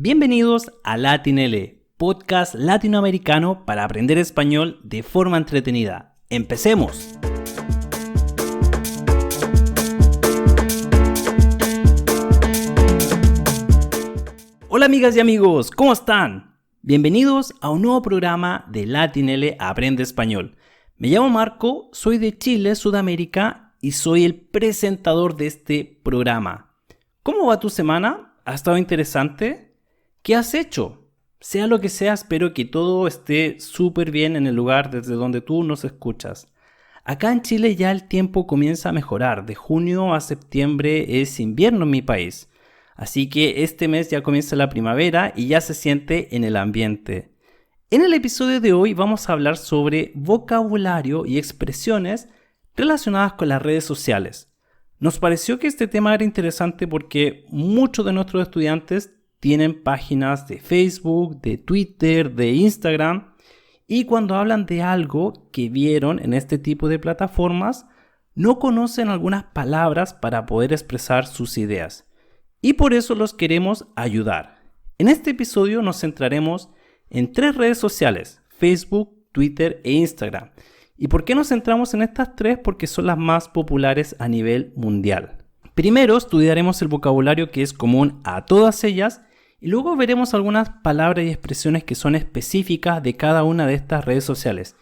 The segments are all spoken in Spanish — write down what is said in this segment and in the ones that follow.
Bienvenidos a LatinL, podcast latinoamericano para aprender español de forma entretenida. ¡Empecemos! Hola amigas y amigos, ¿cómo están? Bienvenidos a un nuevo programa de LatinL Aprende Español. Me llamo Marco, soy de Chile, Sudamérica y soy el presentador de este programa. ¿Cómo va tu semana? ¿Ha estado interesante? ¿Qué has hecho? Sea lo que sea, espero que todo esté súper bien en el lugar desde donde tú nos escuchas. Acá en Chile ya el tiempo comienza a mejorar. De junio a septiembre es invierno en mi país. Así que este mes ya comienza la primavera y ya se siente en el ambiente. En el episodio de hoy vamos a hablar sobre vocabulario y expresiones relacionadas con las redes sociales. Nos pareció que este tema era interesante porque muchos de nuestros estudiantes tienen páginas de Facebook, de Twitter, de Instagram y cuando hablan de algo que vieron en este tipo de plataformas, no conocen algunas palabras para poder expresar sus ideas. Y por eso los queremos ayudar. En este episodio nos centraremos en 3 redes sociales, Facebook, Twitter e Instagram. ¿Y por qué nos centramos en estas 3? Porque son las más populares a nivel mundial. Primero estudiaremos el vocabulario que es común a todas ellas y luego veremos algunas palabras y expresiones que son específicas de cada una de estas redes sociales.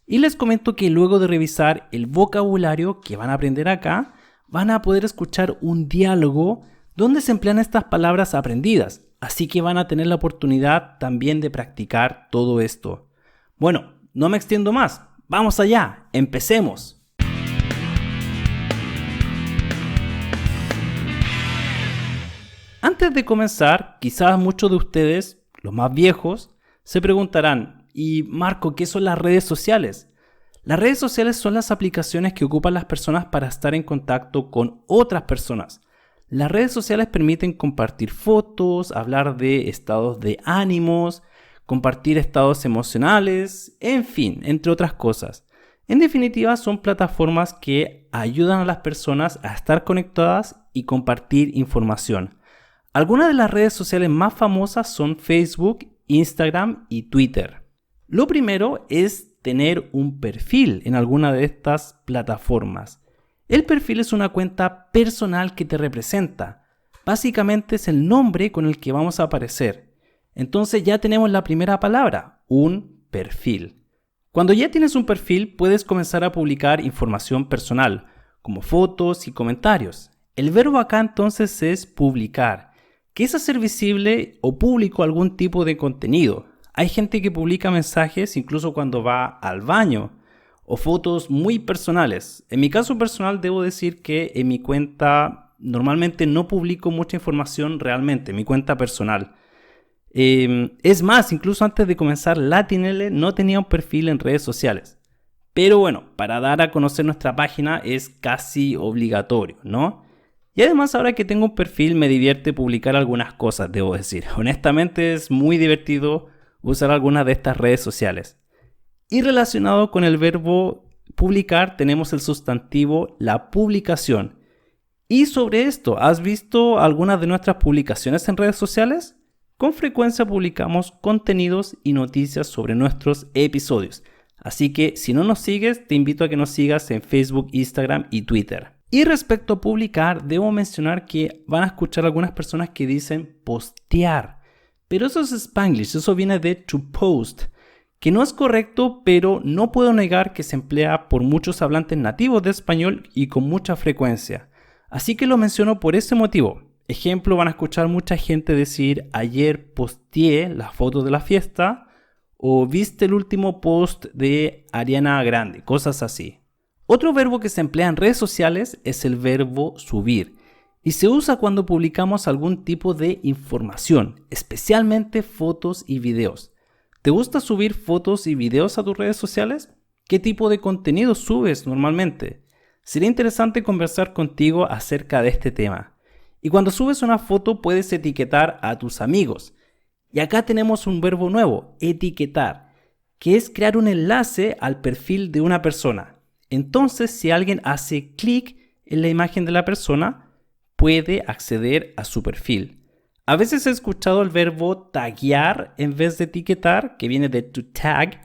Y les comento que luego de revisar el vocabulario que van a aprender acá, van a poder escuchar un diálogo donde se emplean estas palabras aprendidas, así que van a tener la oportunidad también de practicar todo esto. Bueno, no me extiendo más, vamos allá, empecemos. Antes de comenzar, quizás muchos de ustedes, los más viejos, se preguntarán, ¿y Marco, qué son las redes sociales? Las redes sociales son las aplicaciones que ocupan las personas para estar en contacto con otras personas. Las redes sociales permiten compartir fotos, hablar de estados de ánimos, compartir estados emocionales, en fin, entre otras cosas. En definitiva, son plataformas que ayudan a las personas a estar conectadas y compartir información. Algunas de las redes sociales más famosas son Facebook, Instagram y Twitter. Lo primero es tener un perfil en alguna de estas plataformas. El perfil es una cuenta personal que te representa. Básicamente es el nombre con el que vamos a aparecer. Entonces ya tenemos la primera palabra, un perfil. Cuando ya tienes un perfil, puedes comenzar a publicar información personal, como fotos y comentarios. El verbo acá entonces es publicar, que es hacer visible o público algún tipo de contenido. Hay gente que publica mensajes incluso cuando va al baño, o fotos muy personales. En mi caso personal debo decir que en mi cuenta normalmente no publico mucha información realmente, en mi cuenta personal. Es más, incluso antes de comenzar LatinL no tenía un perfil en redes sociales. Pero bueno, para dar a conocer nuestra página es casi obligatorio, ¿no? Y además ahora que tengo un perfil me divierte publicar algunas cosas, debo decir. Honestamente es muy divertido usar algunas de estas redes sociales. Y relacionado con el verbo publicar tenemos el sustantivo la publicación. Y sobre esto, ¿has visto algunas de nuestras publicaciones en redes sociales? Con frecuencia publicamos contenidos y noticias sobre nuestros episodios. Así que si no nos sigues, te invito a que nos sigas en Facebook, Instagram y Twitter. Y respecto a publicar, debo mencionar que van a escuchar algunas personas que dicen postear. Pero eso es Spanglish, eso viene de to post, que no es correcto, pero no puedo negar que se emplea por muchos hablantes nativos de español y con mucha frecuencia. Así que lo menciono por ese motivo. Ejemplo, van a escuchar mucha gente decir ayer posteé las fotos de la fiesta o viste el último post de Ariana Grande, cosas así. Otro verbo que se emplea en redes sociales es el verbo subir y se usa cuando publicamos algún tipo de información, especialmente fotos y videos. ¿Te gusta subir fotos y videos a tus redes sociales? ¿Qué tipo de contenido subes normalmente? Sería interesante conversar contigo acerca de este tema. Y cuando subes una foto puedes etiquetar a tus amigos. Y acá tenemos un verbo nuevo, etiquetar, que es crear un enlace al perfil de una persona. Entonces, si alguien hace clic en la imagen de la persona, puede acceder a su perfil. A veces he escuchado el verbo taguear en vez de etiquetar, que viene de to tag,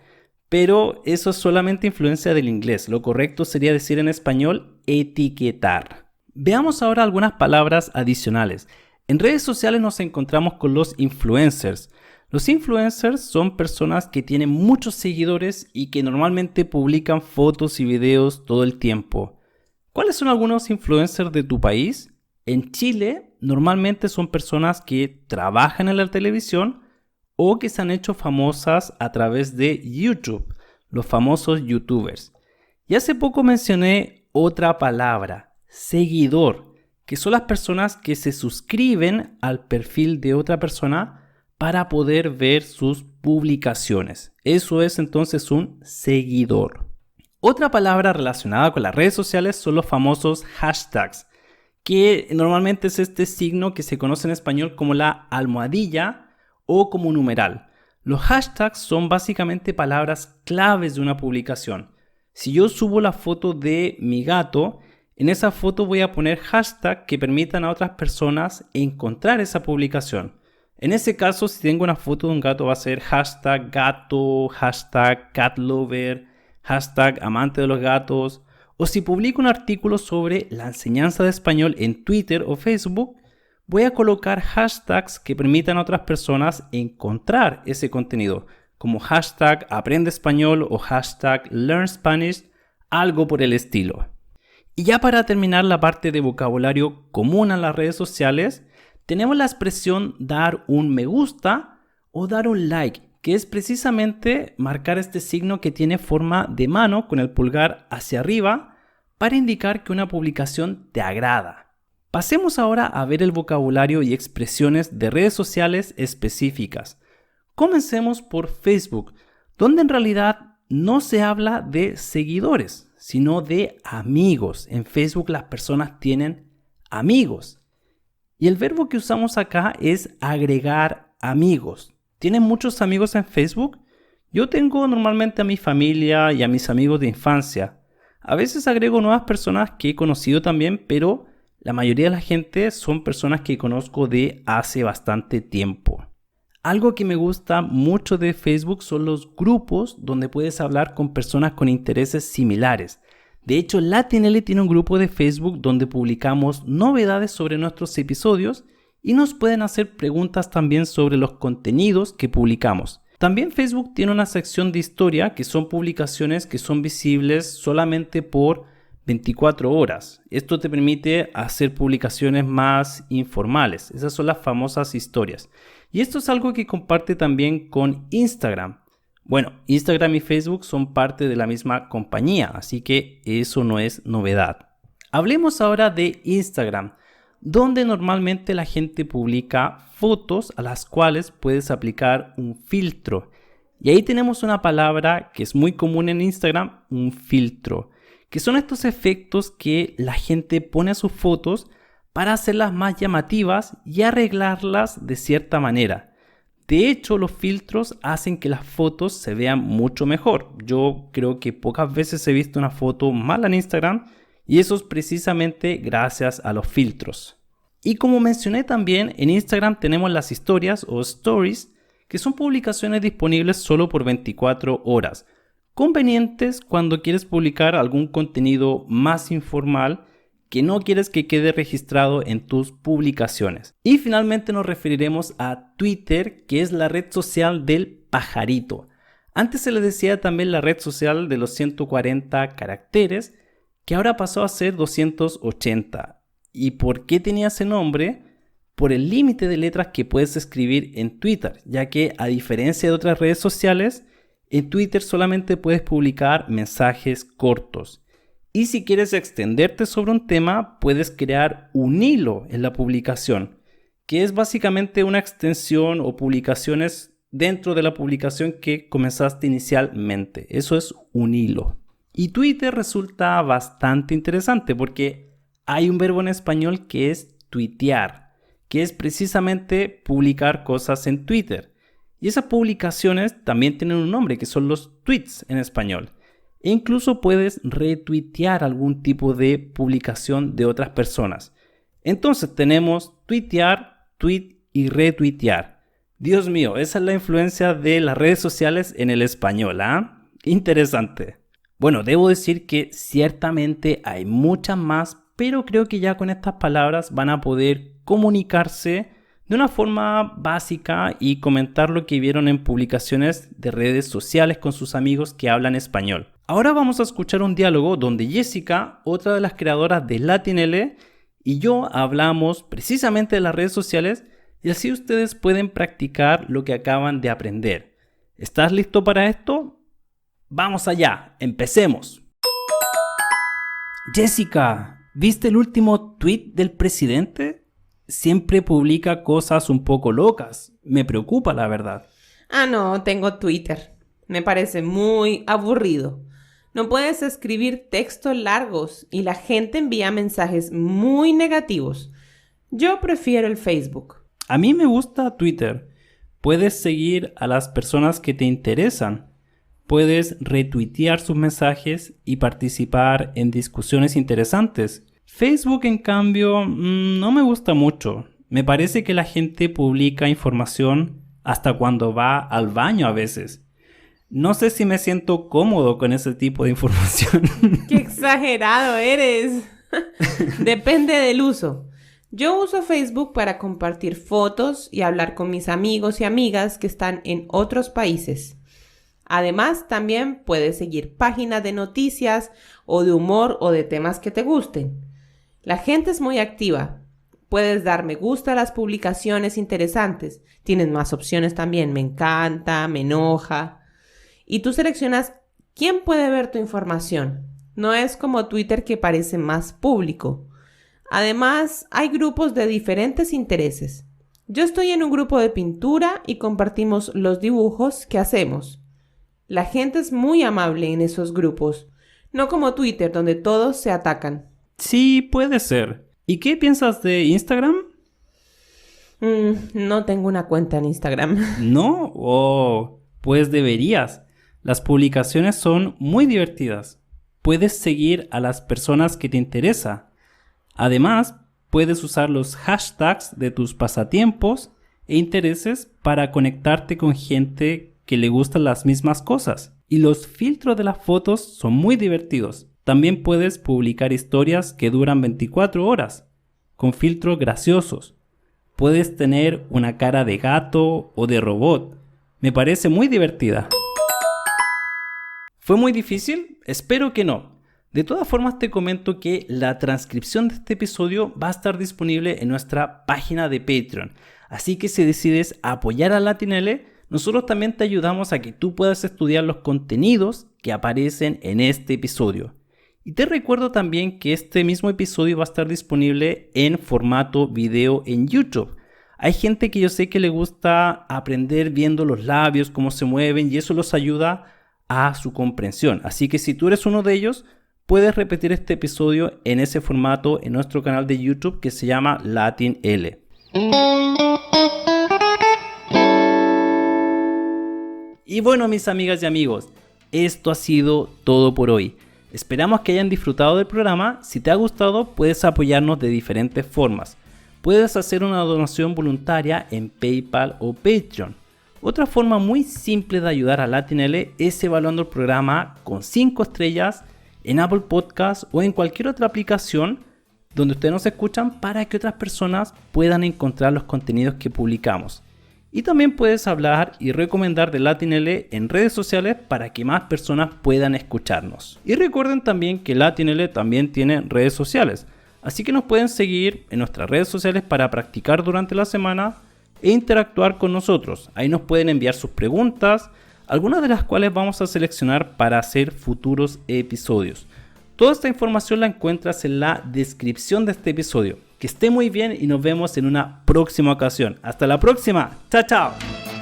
pero eso es solamente influencia del inglés. Lo correcto sería decir en español etiquetar. Veamos ahora algunas palabras adicionales. En redes sociales nos encontramos con los influencers. Los influencers son personas que tienen muchos seguidores y que normalmente publican fotos y videos todo el tiempo. ¿Cuáles son algunos influencers de tu país? En Chile, normalmente son personas que trabajan en la televisión o que se han hecho famosas a través de YouTube, los famosos YouTubers. Y hace poco mencioné otra palabra, seguidor, que son las personas que se suscriben al perfil de otra persona para poder ver sus publicaciones. Eso es entonces un seguidor. Otra palabra relacionada con las redes sociales son los famosos hashtags, que normalmente es este signo que se conoce en español como la almohadilla o como un numeral. Los hashtags son básicamente palabras claves de una publicación. Si yo subo la foto de mi gato, en esa foto voy a poner hashtags que permitan a otras personas encontrar esa publicación. En ese caso, si tengo una foto de un gato, va a ser hashtag gato, hashtag catlover, hashtag amante de los gatos. O si publico un artículo sobre la enseñanza de español en Twitter o Facebook, voy a colocar hashtags que permitan a otras personas encontrar ese contenido, como hashtag aprende español o hashtag learn Spanish, algo por el estilo. Y ya para terminar la parte de vocabulario común en las redes sociales, tenemos la expresión dar un me gusta o dar un like, que es precisamente marcar este signo que tiene forma de mano con el pulgar hacia arriba para indicar que una publicación te agrada. Pasemos ahora a ver el vocabulario y expresiones de redes sociales específicas. Comencemos por Facebook, donde en realidad no se habla de seguidores, sino de amigos. En Facebook las personas tienen amigos. Y el verbo que usamos acá es agregar amigos. ¿Tienen muchos amigos en Facebook? Yo tengo normalmente a mi familia y a mis amigos de infancia. A veces agrego nuevas personas que he conocido también, pero la mayoría de la gente son personas que conozco de hace bastante tiempo. Algo que me gusta mucho de Facebook son los grupos donde puedes hablar con personas con intereses similares. De hecho, Latinl tiene un grupo de Facebook donde publicamos novedades sobre nuestros episodios y nos pueden hacer preguntas también sobre los contenidos que publicamos. También Facebook tiene una sección de historia que son publicaciones que son visibles solamente por 24 horas. Esto te permite hacer publicaciones más informales. Esas son las famosas historias. Y esto es algo que comparte también con Instagram. Bueno, Instagram y Facebook son parte de la misma compañía, así que eso no es novedad. Hablemos ahora de Instagram, donde normalmente la gente publica fotos a las cuales puedes aplicar un filtro. Y ahí tenemos una palabra que es muy común en Instagram, un filtro, que son estos efectos que la gente pone a sus fotos para hacerlas más llamativas y arreglarlas de cierta manera. De hecho, los filtros hacen que las fotos se vean mucho mejor. Yo creo que pocas veces he visto una foto mala en Instagram y eso es precisamente gracias a los filtros. Y como mencioné también, en Instagram tenemos las historias o stories, que son publicaciones disponibles solo por 24 horas. Convenientes cuando quieres publicar algún contenido más informal que no quieres que quede registrado en tus publicaciones. Y finalmente nos referiremos a Twitter, que es la red social del pajarito. Antes se le decía también la red social de los 140 caracteres, que ahora pasó a ser 280. ¿Y por qué tenía ese nombre? Por el límite de letras que puedes escribir en Twitter, ya que a diferencia de otras redes sociales, en Twitter solamente puedes publicar mensajes cortos. Y si quieres extenderte sobre un tema, puedes crear un hilo en la publicación, que es básicamente una extensión o publicaciones dentro de la publicación que comenzaste inicialmente. Eso es un hilo. Y Twitter resulta bastante interesante porque hay un verbo en español que es tuitear, que es precisamente publicar cosas en Twitter. Y esas publicaciones también tienen un nombre, que son los tweets en español. E incluso puedes retuitear algún tipo de publicación de otras personas. Entonces tenemos tuitear, tweet y retuitear. Dios mío, esa es la influencia de las redes sociales en el español, ¿ah? Interesante. Bueno, debo decir que ciertamente hay muchas más, pero creo que ya con estas palabras van a poder comunicarse de una forma básica y comentar lo que vieron en publicaciones de redes sociales con sus amigos que hablan español. Ahora vamos a escuchar un diálogo donde Jessica, otra de las creadoras de LatinL, y yo hablamos precisamente de las redes sociales y así ustedes pueden practicar lo que acaban de aprender. ¿Estás listo para esto? ¡Vamos allá! ¡Empecemos! Jessica, ¿viste el último tweet del presidente? Siempre publica cosas un poco locas. Me preocupa, la verdad. No, tengo Twitter. Me parece muy aburrido. No puedes escribir textos largos y la gente envía mensajes muy negativos. Yo prefiero el Facebook. A mí me gusta Twitter. Puedes seguir a las personas que te interesan. Puedes retuitear sus mensajes y participar en discusiones interesantes. Facebook, en cambio, no me gusta mucho. Me parece que la gente publica información hasta cuando va al baño a veces. No sé si me siento cómodo con ese tipo de información. ¡Qué exagerado eres! Depende del uso. Yo uso Facebook para compartir fotos y hablar con mis amigos y amigas que están en otros países. Además, también puedes seguir páginas de noticias o de humor o de temas que te gusten. La gente es muy activa. Puedes dar me gusta a las publicaciones interesantes. Tienes más opciones también. Me encanta, me enoja. Y tú seleccionas quién puede ver tu información. No es como Twitter que parece más público. Además, hay grupos de diferentes intereses. Yo estoy en un grupo de pintura y compartimos los dibujos que hacemos. La gente es muy amable en esos grupos, no como Twitter donde todos se atacan. Sí, puede ser. ¿Y qué piensas de Instagram? No tengo una cuenta en Instagram. ¿No? Oh, pues deberías. Las publicaciones son muy divertidas. Puedes seguir a las personas que te interesan. Además, puedes usar los hashtags de tus pasatiempos e intereses para conectarte con gente que le gustan las mismas cosas. Y los filtros de las fotos son muy divertidos. También puedes publicar historias que duran 24 horas, con filtros graciosos. Puedes tener una cara de gato o de robot. Me parece muy divertida. ¿Fue muy difícil? Espero que no. De todas formas te comento que la transcripción de este episodio va a estar disponible en nuestra página de Patreon. Así que si decides apoyar a LatinL, nosotros también te ayudamos a que tú puedas estudiar los contenidos que aparecen en este episodio. Y te recuerdo también que este mismo episodio va a estar disponible en formato video en YouTube. Hay gente que yo sé que le gusta aprender viendo los labios, cómo se mueven, y eso los ayuda a su comprensión. Así que si tú eres uno de ellos, puedes repetir este episodio en ese formato en nuestro canal de YouTube que se llama LatinL. Y bueno, mis amigas y amigos, esto ha sido todo por hoy. Esperamos que hayan disfrutado del programa. Si te ha gustado, puedes apoyarnos de diferentes formas. Puedes hacer una donación voluntaria en PayPal o Patreon. Otra forma muy simple de ayudar a LatinL es evaluando el programa con 5 estrellas en Apple Podcasts o en cualquier otra aplicación donde ustedes nos escuchan para que otras personas puedan encontrar los contenidos que publicamos. Y también puedes hablar y recomendar de LatinL en redes sociales para que más personas puedan escucharnos. Y recuerden también que LatinL también tiene redes sociales, así que nos pueden seguir en nuestras redes sociales para practicar durante la semana e interactuar con nosotros. Ahí nos pueden enviar sus preguntas, algunas de las cuales vamos a seleccionar para hacer futuros episodios. Toda esta información la encuentras en la descripción de este episodio. Que esté muy bien y nos vemos en una próxima ocasión. Hasta la próxima. Chao, chao.